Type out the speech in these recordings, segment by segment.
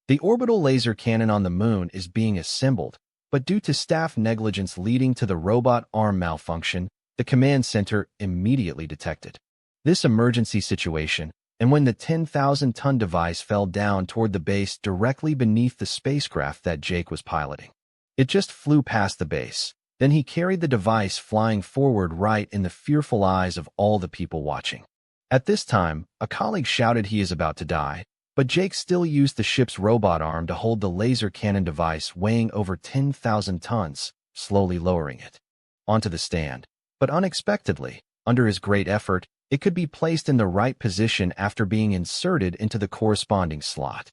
The orbital laser cannon on the moon is being assembled, but due to staff negligence leading to the robot arm malfunction, the command center immediately detected this emergency situation, and when the 10,000-ton device fell down toward the base directly beneath the spacecraft that Jake was piloting. It just flew past the base. Then he carried the device flying forward right in the fearful eyes of all the people watching. At this time, a colleague shouted he is about to die, but Jake still used the ship's robot arm to hold the laser cannon device weighing over 10,000 tons, slowly lowering it onto the stand. But unexpectedly, under his great effort, it could be placed in the right position after being inserted into the corresponding slot.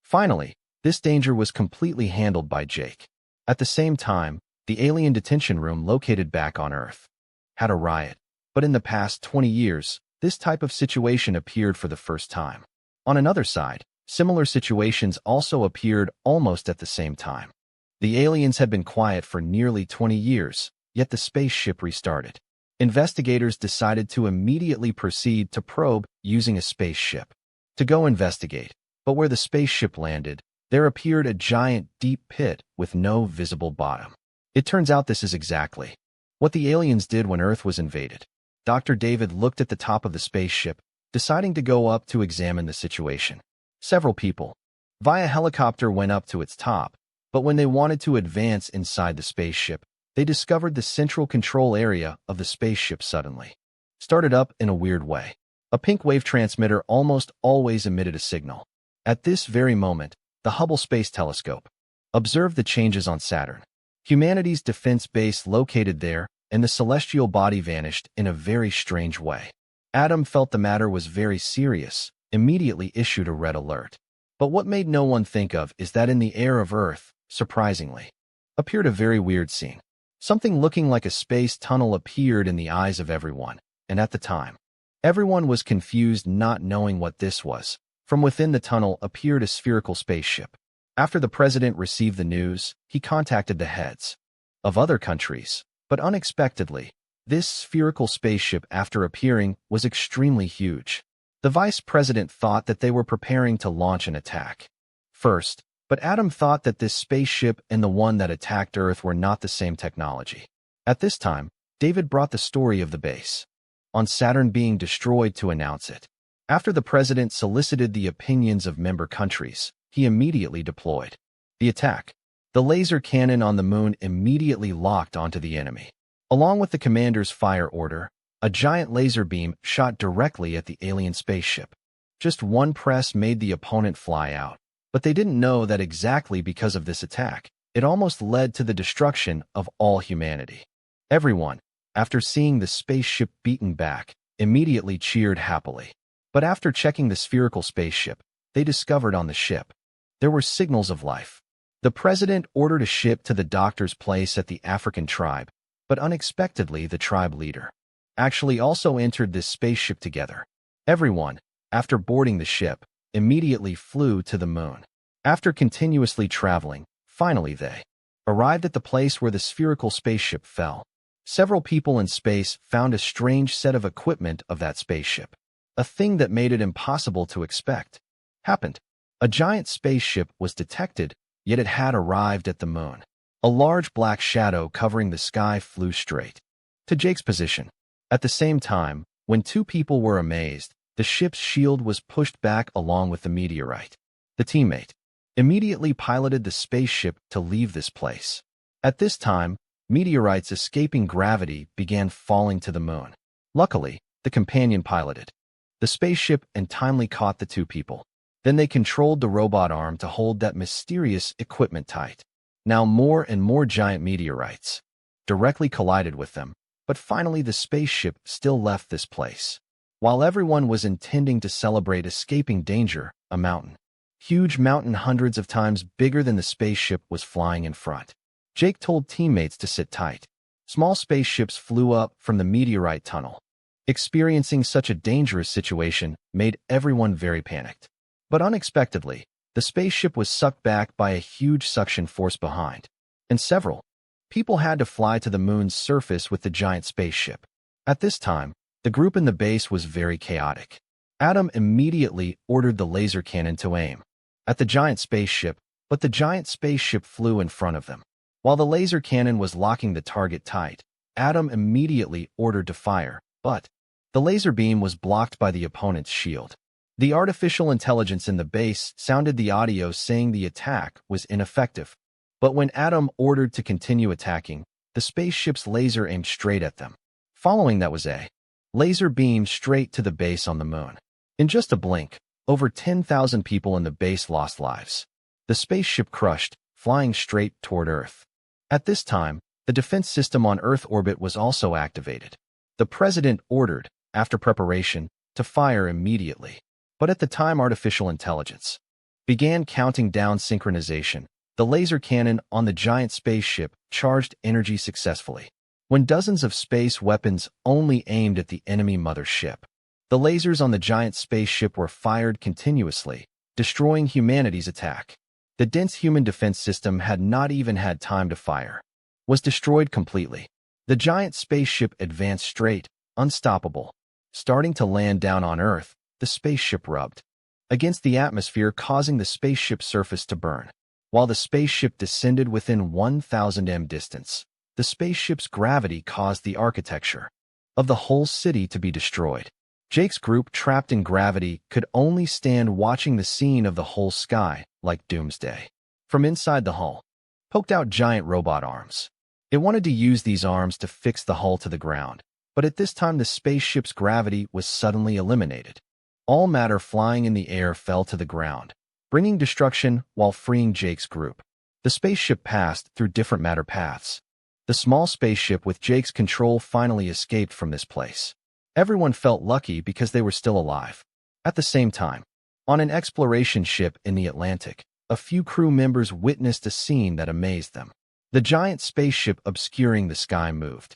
Finally, this danger was completely handled by Jake. At the same time, the alien detention room located back on Earth had a riot, but in the past 20 years, this type of situation appeared for the first time. On another side, similar situations also appeared almost at the same time. The aliens had been quiet for nearly 20 years, yet the spaceship restarted. Investigators decided to immediately proceed to probe using a spaceship to go investigate, but where the spaceship landed, there appeared a giant deep pit with no visible bottom. It turns out this is exactly what the aliens did when Earth was invaded. Dr. David looked at the top of the spaceship, deciding to go up to examine the situation. Several people, via helicopter, went up to its top, but when they wanted to advance inside the spaceship, they discovered the central control area of the spaceship suddenly started up in a weird way. A pink wave transmitter almost always emitted a signal. At this very moment, the Hubble Space Telescope observed the changes on Saturn, humanity's defense base located there, and the celestial body vanished in a very strange way. Adam felt the matter was very serious, immediately issued a red alert. But what made no one think of is that in the air of Earth, surprisingly, appeared a very weird scene. Something looking like a space tunnel appeared in the eyes of everyone, and at the time, everyone was confused, not knowing what this was. From within the tunnel appeared a spherical spaceship. After the president received the news, he contacted the heads of other countries, but unexpectedly, this spherical spaceship, after appearing, was extremely huge. The vice president thought that they were preparing to launch an attack first, but Adam thought that this spaceship and the one that attacked Earth were not the same technology. At this time, David brought the story of the base on Saturn being destroyed to announce it. After the president solicited the opinions of member countries, he immediately deployed the attack. The laser cannon on the moon immediately locked onto the enemy. Along with the commander's fire order, a giant laser beam shot directly at the alien spaceship. Just one press made the opponent fly out. But they didn't know that exactly because of this attack, it almost led to the destruction of all humanity. Everyone, after seeing the spaceship beaten back, immediately cheered happily. But after checking the spherical spaceship, they discovered on the ship there were signals of life. The president ordered a ship to the doctor's place at the African tribe, but unexpectedly the tribe leader actually also entered this spaceship together. Everyone, after boarding the ship, immediately flew to the moon. After continuously traveling, finally they arrived at the place where the spherical spaceship fell. Several people in space found a strange set of equipment of that spaceship. A thing that made it impossible to expect happened. A giant spaceship was detected, yet it had arrived at the moon. A large black shadow covering the sky flew straight to Jake's position. At the same time, when two people were amazed, the ship's shield was pushed back along with the meteorite. The teammate immediately piloted the spaceship to leave this place. At this time, meteorites escaping gravity began falling to the moon. Luckily, the companion piloted the spaceship and timely caught the two people. Then they controlled the robot arm to hold that mysterious equipment tight. Now more and more giant meteorites directly collided with them, but finally the spaceship still left this place. While everyone was intending to celebrate escaping danger, a huge mountain hundreds of times bigger than the spaceship was flying in front. Jake told teammates to sit tight. Small spaceships flew up from the meteorite tunnel. Experiencing such a dangerous situation made everyone very panicked. But unexpectedly, the spaceship was sucked back by a huge suction force behind, and several people had to fly to the moon's surface with the giant spaceship. At this time, the group in the base was very chaotic. Adam immediately ordered the laser cannon to aim at the giant spaceship, but the giant spaceship flew in front of them. While the laser cannon was locking the target tight, Adam immediately ordered to fire, but the laser beam was blocked by the opponent's shield. The artificial intelligence in the base sounded the audio saying the attack was ineffective. But when Adam ordered to continue attacking, the spaceship's laser aimed straight at them. Following that was a laser beam straight to the base on the moon. In just a blink, over 10,000 people in the base lost lives. The spaceship crushed, flying straight toward Earth. At this time, the defense system on Earth orbit was also activated. The president ordered, after preparation, to fire immediately. But at the time artificial intelligence began counting down synchronization, the laser cannon on the giant spaceship charged energy successfully. When dozens of space weapons only aimed at the enemy mothership, the lasers on the giant spaceship were fired continuously, destroying humanity's attack. The dense human defense system had not even had time to fire. Was destroyed completely. The giant spaceship advanced straight, unstoppable. Starting to land down on Earth, the spaceship rubbed against the atmosphere, causing the spaceship's surface to burn. While the spaceship descended within 1,000 m distance, the spaceship's gravity caused the architecture of the whole city to be destroyed. Jake's group, trapped in gravity, could only stand watching the scene of the whole sky, like doomsday. From inside the hull, poked out giant robot arms. It wanted to use these arms to fix the hull to the ground, but at this time the spaceship's gravity was suddenly eliminated. All matter flying in the air fell to the ground, bringing destruction while freeing Jake's group. The spaceship passed through different matter paths. The small spaceship with Jake's control finally escaped from this place. Everyone felt lucky because they were still alive. At the same time, on an exploration ship in the Atlantic, a few crew members witnessed a scene that amazed them. The giant spaceship obscuring the sky moved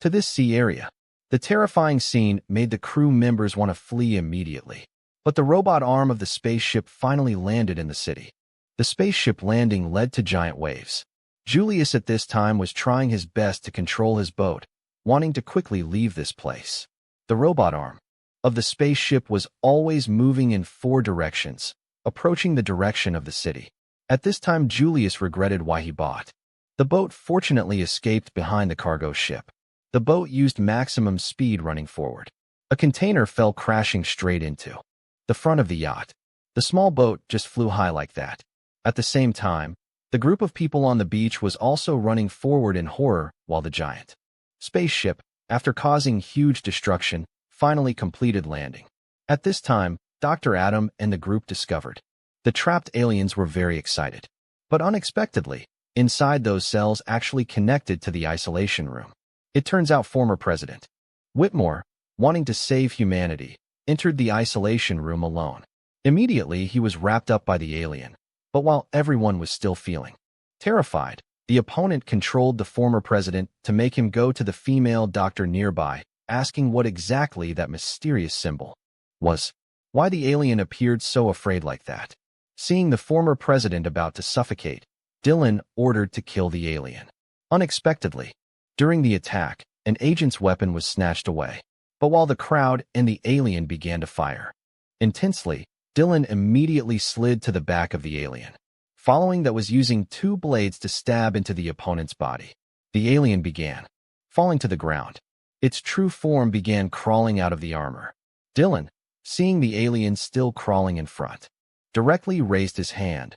to this sea area. The terrifying scene made the crew members want to flee immediately. But the robot arm of the spaceship finally landed in the city. The spaceship landing led to giant waves. Julius at this time was trying his best to control his boat, wanting to quickly leave this place. The robot arm of the spaceship was always moving in 4 directions, approaching the direction of the city. At this time Julius regretted why he bought. The boat fortunately escaped behind the cargo ship. The boat used maximum speed running forward. A container fell crashing straight into the front of the yacht. The small boat just flew high like that. At the same time, the group of people on the beach was also running forward in horror while the giant spaceship, after causing huge destruction, finally completed landing. At this time, Dr. Adam and the group discovered the trapped aliens were very excited. But unexpectedly, inside those cells actually connected to the isolation room. It turns out former President Whitmore, wanting to save humanity, entered the isolation room alone. Immediately, he was wrapped up by the alien. But while everyone was still feeling terrified, the opponent controlled the former president to make him go to the female doctor nearby, asking what exactly that mysterious symbol was. Why the alien appeared so afraid like that. Seeing the former president about to suffocate, Dylan ordered to kill the alien. Unexpectedly, during the attack, an agent's weapon was snatched away. But while the crowd and the alien began to fire intensely, Dylan immediately slid to the back of the alien, following that was using 2 blades to stab into the opponent's body. The alien began falling to the ground. Its true form began crawling out of the armor. Dylan, seeing the alien still crawling in front, directly raised his hand,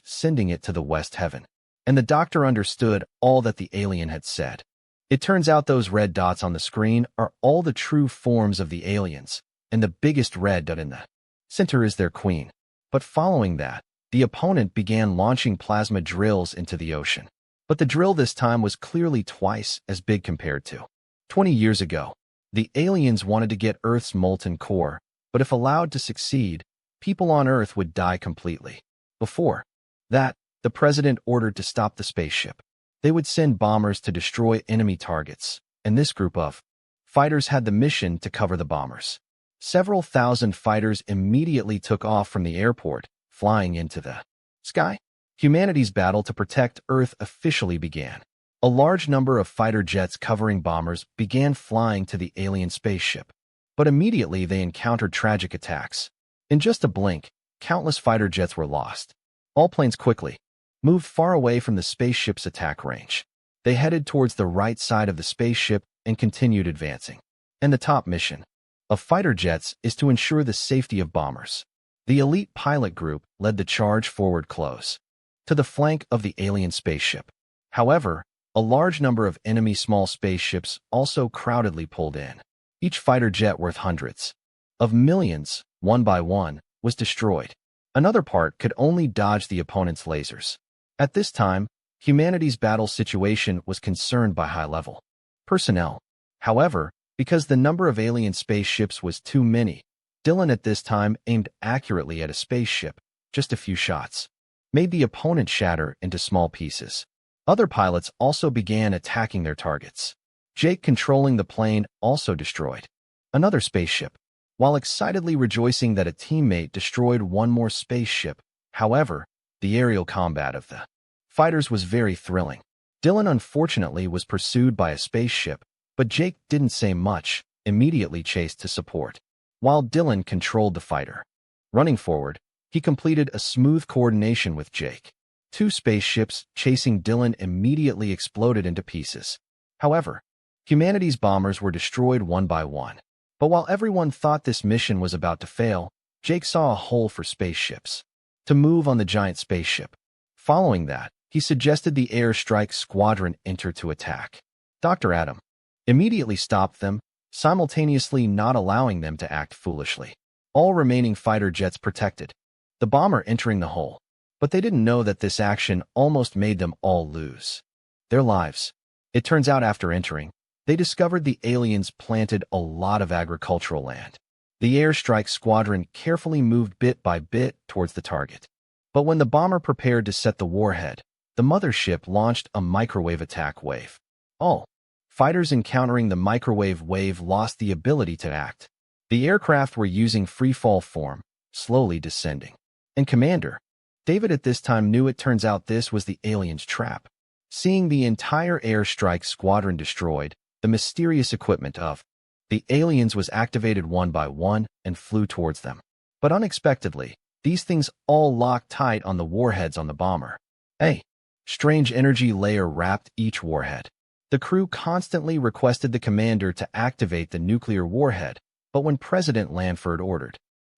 sending it to the west heaven. And the doctor understood all that the alien had said. It turns out those red dots on the screen are all the true forms of the aliens, and the biggest red dot in the center is their queen. But following that, the opponent began launching plasma drills into the ocean. But the drill this time was clearly twice as big compared to 20 years ago. The aliens wanted to get Earth's molten core, but if allowed to succeed, people on Earth would die completely. Before that, the president ordered to stop the spaceship. They would send bombers to destroy enemy targets, and this group of fighters had the mission to cover the bombers. Several thousand fighters immediately took off from the airport, flying into the sky. Humanity's battle to protect Earth officially began. A large number of fighter jets covering bombers began flying to the alien spaceship. But immediately they encountered tragic attacks. In just a blink, countless fighter jets were lost. All planes quickly moved far away from the spaceship's attack range. They headed towards the right side of the spaceship and continued advancing. And the top mission of fighter jets is to ensure the safety of bombers. The elite pilot group led the charge forward close to the flank of the alien spaceship. However, a large number of enemy small spaceships also crowdedly pulled in. Each fighter jet worth hundreds of millions, one by one, was destroyed. Another part could only dodge the opponent's lasers. At this time, humanity's battle situation was concerned by high-level personnel. However, because the number of alien spaceships was too many, Dylan at this time aimed accurately at a spaceship. Just a few shots made the opponent shatter into small pieces. Other pilots also began attacking their targets. Jake, controlling the plane, also destroyed another spaceship, while excitedly rejoicing that a teammate destroyed one more spaceship. However, the aerial combat of the fighters was very thrilling. Dylan unfortunately was pursued by a spaceship, but Jake didn't say much, immediately chased to support. While Dylan controlled the fighter running forward, he completed a smooth coordination with Jake. Two spaceships chasing Dylan immediately exploded into pieces. However, humanity's bombers were destroyed one by one. But while everyone thought this mission was about to fail, Jake saw a hole for spaceships to move on the giant spaceship. Following that, he suggested the airstrike squadron enter to attack. Dr. Adam immediately stopped them, simultaneously not allowing them to act foolishly. All remaining fighter jets protected the bomber entering the hole, but they didn't know that this action almost made them all lose their lives. It turns out after entering, they discovered the aliens planted a lot of agricultural land. The airstrike squadron carefully moved bit by bit towards the target. But when the bomber prepared to set the warhead, the mothership launched a microwave attack wave. All fighters encountering the microwave wave lost the ability to act. The aircraft were using free-fall form, slowly descending. And Commander David at this time knew. It turns out this was the aliens' trap. Seeing the entire airstrike squadron destroyed, the mysterious equipment of the aliens was activated one by one and flew towards them. But unexpectedly, these things all locked tight on the warheads on the bomber. A strange energy layer wrapped each warhead. The crew constantly requested the commander to activate the nuclear warhead, but when President Lanford ordered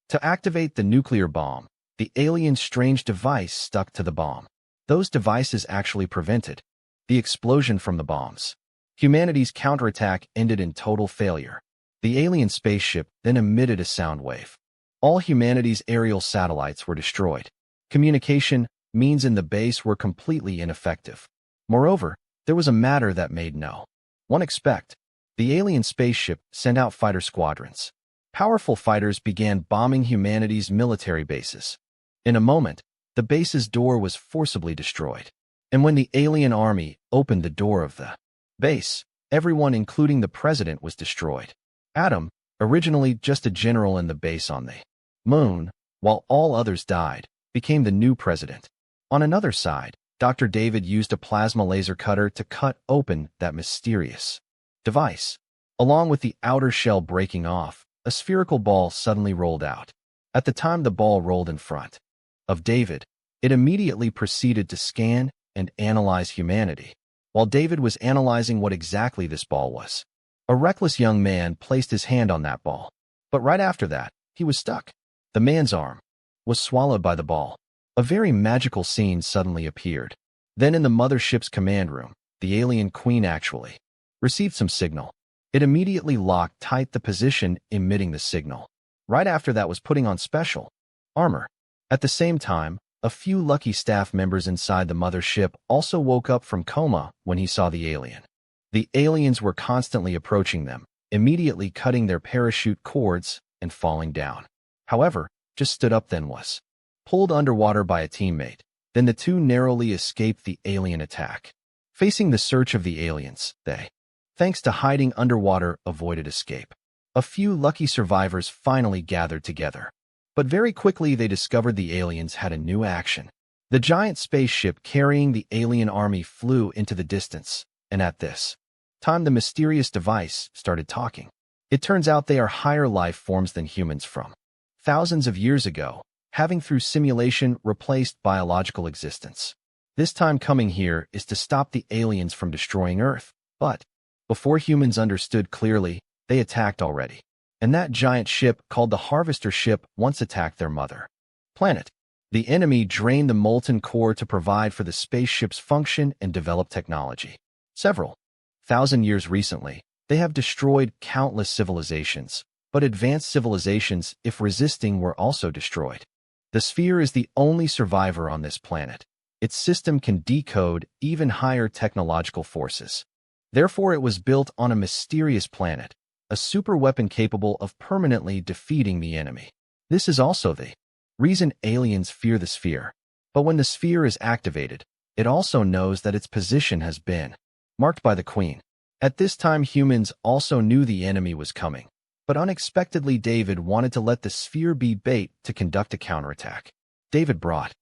to activate the nuclear bomb, the alien's strange device stuck to the bomb. Those devices actually prevented the explosion from the bombs. Humanity's counterattack ended in total failure. The alien spaceship then emitted a sound wave. All humanity's aerial satellites were destroyed. Communication means in the base were completely ineffective. Moreover, there was a matter that made no one expect. The alien spaceship sent out fighter squadrons. Powerful fighters began bombing humanity's military bases. In a moment, the base's door was forcibly destroyed. And when the alien army opened the door of the base, everyone, including the president, was destroyed. Adam, originally just a general in the base on the moon, while all others died, became the new president. On another side, Dr. David used a plasma laser cutter to cut open that mysterious device. Along with the outer shell breaking off, a spherical ball suddenly rolled out. At the time the ball rolled in front of David, it immediately proceeded to scan and analyze humanity. While David was analyzing what exactly this ball was, a reckless young man placed his hand on that ball. But right after that, he was stuck. The man's arm was swallowed by the ball. A very magical scene suddenly appeared. Then in the mothership's command room, the alien queen actually received some signal. It immediately locked tight the position emitting the signal. Right after that was putting on special armor. At the same time, a few lucky staff members inside the mothership also woke up from coma when he saw the alien. The aliens were constantly approaching them, immediately cutting their parachute cords and falling down. However, just stood up then was pulled underwater by a teammate. Then the two narrowly escaped the alien attack. Facing the search of the aliens, they, thanks to hiding underwater, avoided escape. A few lucky survivors finally gathered together. But very quickly they discovered the aliens had a new action. The giant spaceship carrying the alien army flew into the distance, and at this time the mysterious device started talking. It turns out they are higher life forms than humans from thousands of years ago. having through simulation replaced biological existence. This time coming here is to stop the aliens from destroying Earth. But before humans understood clearly, they attacked already. And that giant ship called the Harvester ship once attacked their mother planet. The enemy drained the molten core to provide for the spaceship's function and develop technology. Several thousand years recently, they have destroyed countless civilizations, but advanced civilizations, if resisting, were also destroyed. The sphere is the only survivor on this planet. Its system can decode even higher technological forces. Therefore, it was built on a mysterious planet, a superweapon capable of permanently defeating the enemy. This is also the reason aliens fear the sphere. But when the sphere is activated, it also knows that its position has been marked by the Queen. At this time, humans also knew the enemy was coming. But unexpectedly, David wanted to let the sphere be bait to conduct a counterattack. David brought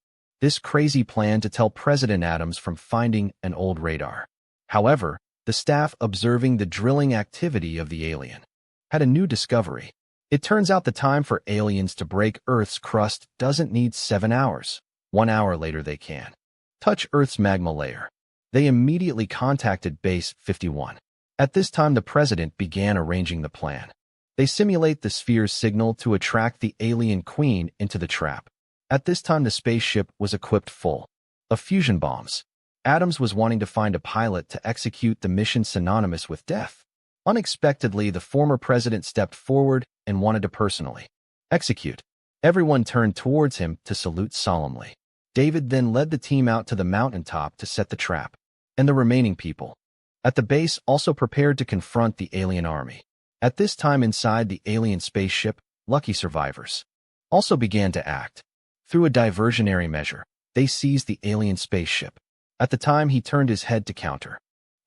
this crazy plan to tell President Adams from finding an old radar. However, the staff observing the drilling activity of the alien had a new discovery. It turns out the time for aliens to break Earth's crust doesn't need 7 hours. 1 hour later they can touch Earth's magma layer. They immediately contacted Base 51. At this time, the president began arranging the plan. They simulate the sphere's signal to attract the alien queen into the trap. At this time, the spaceship was equipped full of fusion bombs. Adams was wanting to find a pilot to execute the mission synonymous with death. Unexpectedly, the former president stepped forward and wanted to personally execute. Everyone turned towards him to salute solemnly. David then led the team out to the mountaintop to set the trap, and the remaining people at the base also prepared to confront the alien army. At this time, inside the alien spaceship, lucky survivors also began to act. Through a diversionary measure, they seized the alien spaceship. At the time he turned his head to counter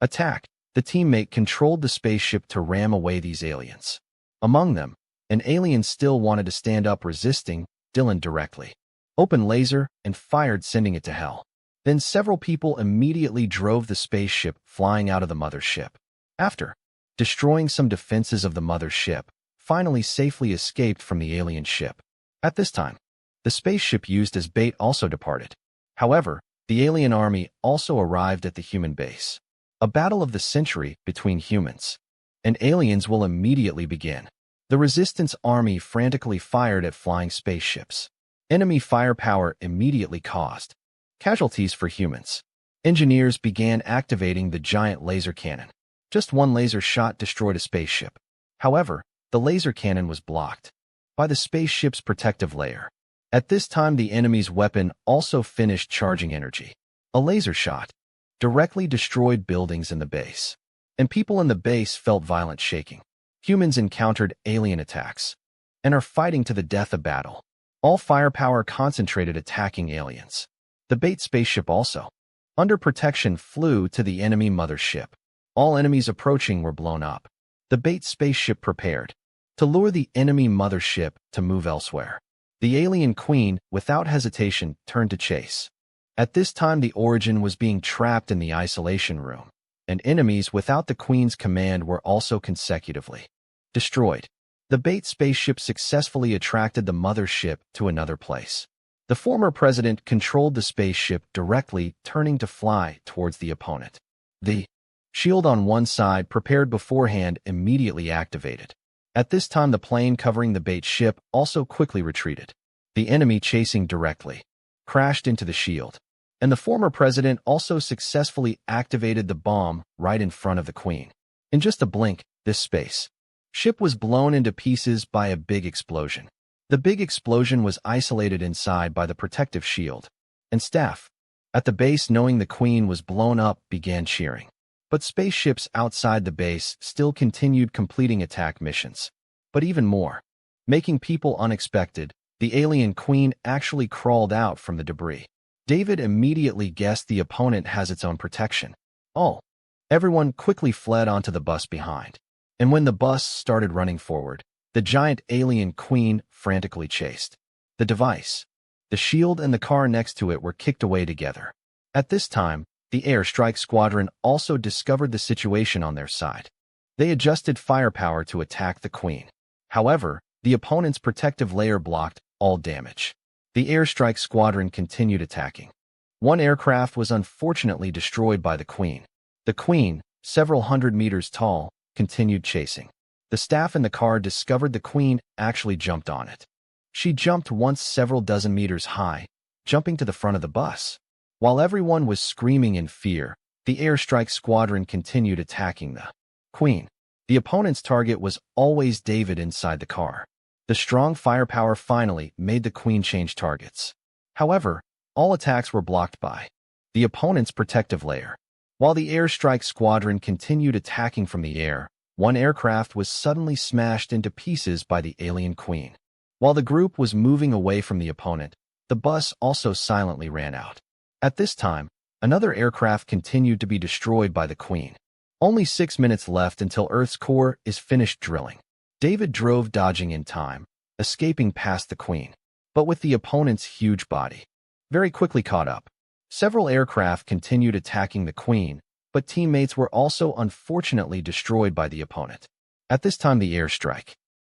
attack, the teammate controlled the spaceship to ram away these aliens. Among them, an alien still wanted to stand up, resisting. Dylan directly opened laser and fired, sending it to hell. Then several people immediately drove the spaceship, flying out of the mothership. After destroying some defenses of the mothership, finally safely escaped from the alien ship. At this time, the spaceship used as bait also departed. However, the alien army also arrived at the human base. A battle of the century between humans and aliens will immediately begin. The resistance army frantically fired at flying spaceships. Enemy firepower immediately caused casualties for humans. Engineers began activating the giant laser cannon. Just one laser shot destroyed a spaceship. However, the laser cannon was blocked by the spaceship's protective layer. At this time, the enemy's weapon also finished charging energy. A laser shot directly destroyed buildings in the base, and people in the base felt violent shaking. Humans encountered alien attacks and are fighting to the death of battle. All firepower concentrated attacking aliens. The bait spaceship also, under protection, flew to the enemy mothership. All enemies approaching were blown up. The bait spaceship prepared to lure the enemy mothership to move elsewhere. The alien queen, without hesitation, turned to chase. At this time, the Origin was being trapped in the isolation room, and enemies without the queen's command were also consecutively destroyed. The bait spaceship successfully attracted the mothership to another place. The former president controlled the spaceship directly, turning to fly towards the opponent. The shield on one side, prepared beforehand, immediately activated. At this time, the plane covering the bait ship also quickly retreated. The enemy chasing directly crashed into the shield, and the former president also successfully activated the bomb right in front of the queen. In just a blink, this space ship was blown into pieces by a big explosion. The big explosion was isolated inside by the protective shield, and staff at the base, knowing the queen was blown up, began cheering. But spaceships outside the base still continued completing attack missions. But even more, making people unexpected, the alien queen actually crawled out from the debris. David immediately guessed the opponent has its own protection. Everyone quickly fled onto the bus behind. And when the bus started running forward, the giant alien queen frantically chased. The device, the shield, and the car next to it were kicked away together. At this time, the airstrike squadron also discovered the situation on their side. They adjusted firepower to attack the queen. However, the opponent's protective layer blocked all damage. The airstrike squadron continued attacking. One aircraft was unfortunately destroyed by the Queen. The Queen, several hundred meters tall, continued chasing. The staff in the car discovered the Queen actually jumped on it. She jumped once several dozen meters high, jumping to the front of the bus. While everyone was screaming in fear, the airstrike squadron continued attacking the Queen. The opponent's target was always David inside the car. The strong firepower finally made the Queen change targets. However, all attacks were blocked by the opponent's protective layer. While the airstrike squadron continued attacking from the air, one aircraft was suddenly smashed into pieces by the alien Queen. While the group was moving away from the opponent, the bus also silently ran out. At this time, another aircraft continued to be destroyed by the Queen. Only 6 minutes left until Earth's core is finished drilling. David drove dodging in time, escaping past the Queen, but with the opponent's huge body very quickly caught up. Several aircraft continued attacking the Queen, but teammates were also unfortunately destroyed by the opponent. At this time, the airstrike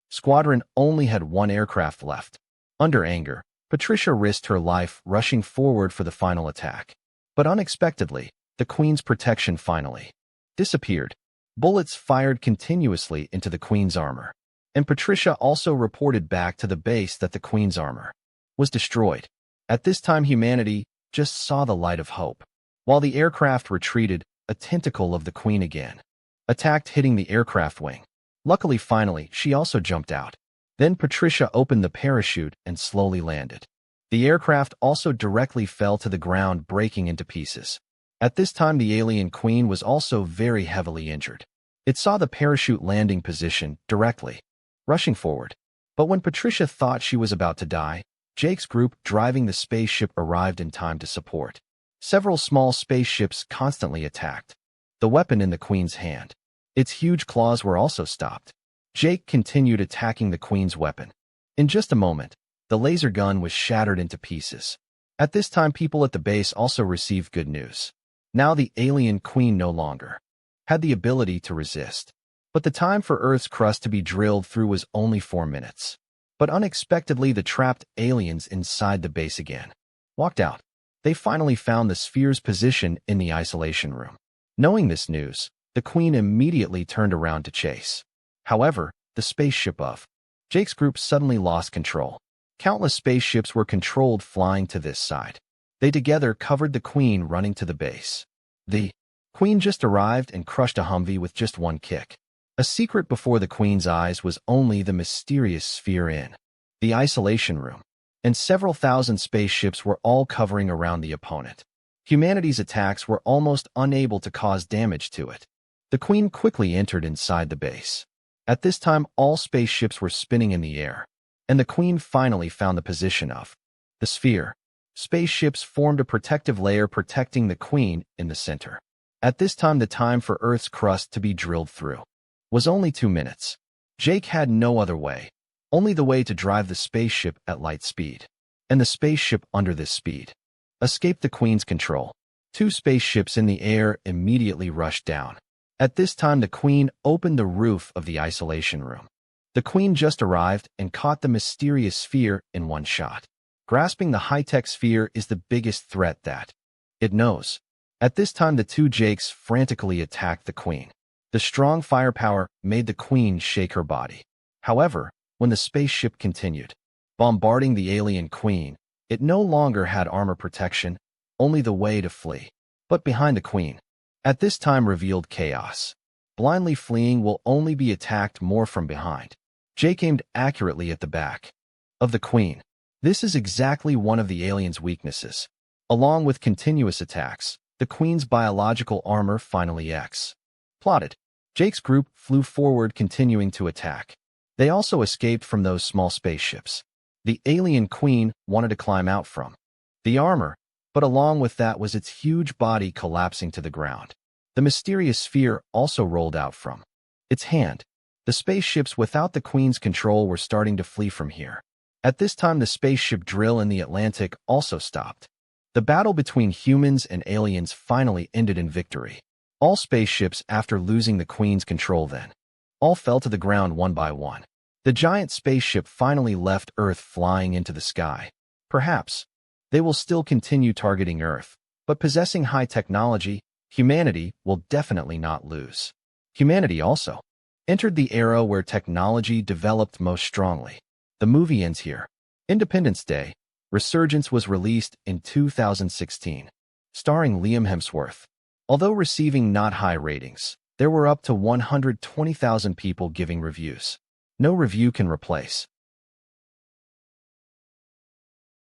squadron only had one aircraft left. Under anger, Patricia risked her life rushing forward for the final attack. But unexpectedly, the Queen's protection finally disappeared. Bullets fired continuously into the Queen's armor, and Patricia also reported back to the base that the Queen's armor was destroyed. At this time, humanity just saw the light of hope. While the aircraft retreated, a tentacle of the Queen again attacked, hitting the aircraft wing. Luckily, finally, she also jumped out. Then Patricia opened the parachute and slowly landed. The aircraft also directly fell to the ground, breaking into pieces. At this time, the alien Queen was also very heavily injured. It saw the parachute landing position directly, rushing forward. But when Patricia thought she was about to die, Jake's group driving the spaceship arrived in time to support. Several small spaceships constantly attacked, the weapon in the Queen's hand. Its huge claws were also stopped. Jake continued attacking the Queen's weapon. In just a moment, the laser gun was shattered into pieces. At this time, people at the base also received good news. Now the alien Queen no longer had the ability to resist. But the time for Earth's crust to be drilled through was only 4 minutes. But unexpectedly, the trapped aliens inside the base again walked out. They finally found the sphere's position in the isolation room. Knowing this news, the Queen immediately turned around to chase. However, the spaceship of Jake's group suddenly lost control. Countless spaceships were controlled flying to this side. They together covered the Queen running to the base. The Queen just arrived and crushed a Humvee with just one kick. A secret before the Queen's eyes was only the mysterious sphere in the isolation room, and several thousand spaceships were all covering around the opponent. Humanity's attacks were almost unable to cause damage to it. The Queen quickly entered inside the base. At this time, all spaceships were spinning in the air, and the Queen finally found the position of the sphere. Spaceships formed a protective layer protecting the Queen in the center. At this time, the time for Earth's crust to be drilled through was only 2 minutes. Jake had no other way, only the way to drive the spaceship at light speed. And the spaceship under this speed escaped the Queen's control. 2 spaceships in the air immediately rushed down. At this time, the Queen opened the roof of the isolation room. The Queen just arrived and caught the mysterious sphere in one shot. Grasping the high-tech sphere is the biggest threat that it knows. At this time, the 2 Jakes frantically attacked the Queen. The strong firepower made the Queen shake her body. However, when the spaceship continued bombarding the alien Queen, it no longer had armor protection, only the way to flee. But behind the Queen, at this time, revealed chaos. Blindly fleeing will only be attacked more from behind. Jake aimed accurately at the back of the Queen. This is exactly one of the alien's weaknesses. Along with continuous attacks, the Queen's biological armor finally plotted. Jake's group flew forward, continuing to attack. They also escaped from those small spaceships. The alien Queen wanted to climb out from the armor, but along with that was its huge body collapsing to the ground. The mysterious sphere also rolled out from its hand. The spaceships without the Queen's control were starting to flee from here. At this time, the spaceship drill in the Atlantic also stopped. The battle between humans and aliens finally ended in victory. All spaceships, after losing the Queen's control then, all fell to the ground one by one. The giant spaceship finally left Earth, flying into the sky. Perhaps, they will still continue targeting Earth, but possessing high technology, humanity will definitely not lose. Humanity also entered the era where technology developed most strongly. The movie ends here. Independence Day, Resurgence was released in 2016, starring Liam Hemsworth. Although receiving not high ratings, there were up to 120,000 people giving reviews. No review can replace